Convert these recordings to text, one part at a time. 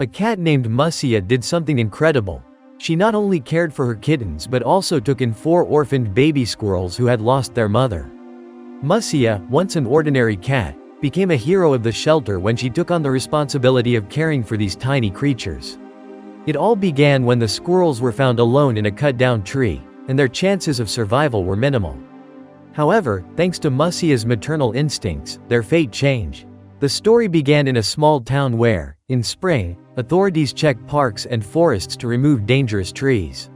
A cat named Musya did something incredible. She not only cared for her kittens but also took in 4 orphaned baby squirrels who had lost their mother. Musya, once an ordinary cat, became a hero of the shelter when she took on the responsibility of caring for these tiny creatures. It all began when the squirrels were found alone in a cut-down tree, and their chances of survival were minimal. However, thanks to Musya's maternal instincts, their fate changed. The story began in a small town where, in spring, authorities checked parks and forests to remove dangerous trees.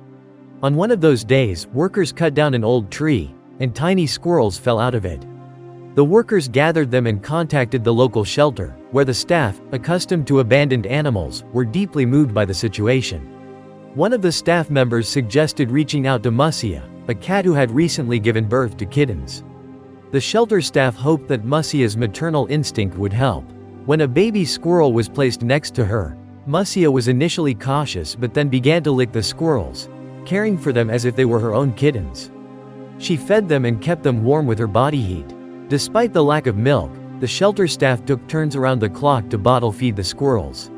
On one of those days, workers cut down an old tree, and tiny squirrels fell out of it. The workers gathered them and contacted the local shelter, where the staff, accustomed to abandoned animals, were deeply moved by the situation. One of the staff members suggested reaching out to Musya, a cat who had recently given birth to kittens. The shelter staff hoped that Musya's maternal instinct would help. When a baby squirrel was placed next to her, Musya was initially cautious but then began to lick the squirrels, caring for them as if they were her own kittens. She fed them and kept them warm with her body heat. Despite the lack of milk, the shelter staff took turns around the clock to bottle feed the squirrels.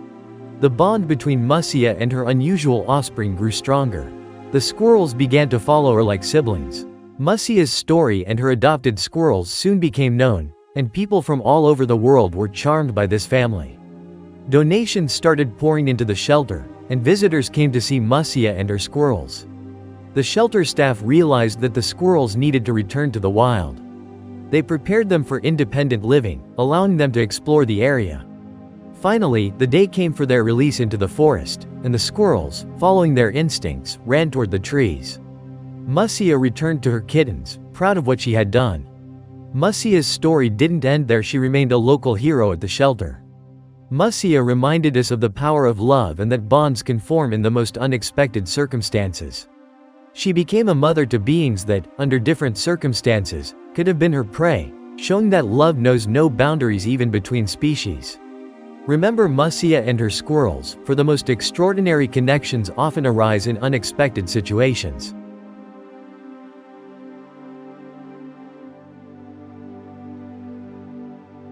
The bond between Musya and her unusual offspring grew stronger. The squirrels began to follow her like siblings. Musya's story and her adopted squirrels soon became known, and people from all over the world were charmed by this family. Donations started pouring into the shelter, and visitors came to see Musya and her squirrels. The shelter staff realized that the squirrels needed to return to the wild. They prepared them for independent living, allowing them to explore the area. Finally, the day came for their release into the forest, and the squirrels, following their instincts, ran toward the trees. Musya returned to her kittens, proud of what she had done. Musya's story didn't end there. She remained a local hero at the shelter. Musya reminded us of the power of love and that bonds can form in the most unexpected circumstances. She became a mother to beings that, under different circumstances, could have been her prey, showing that love knows no boundaries even between species. Remember Musya and her squirrels, for the most extraordinary connections often arise in unexpected situations.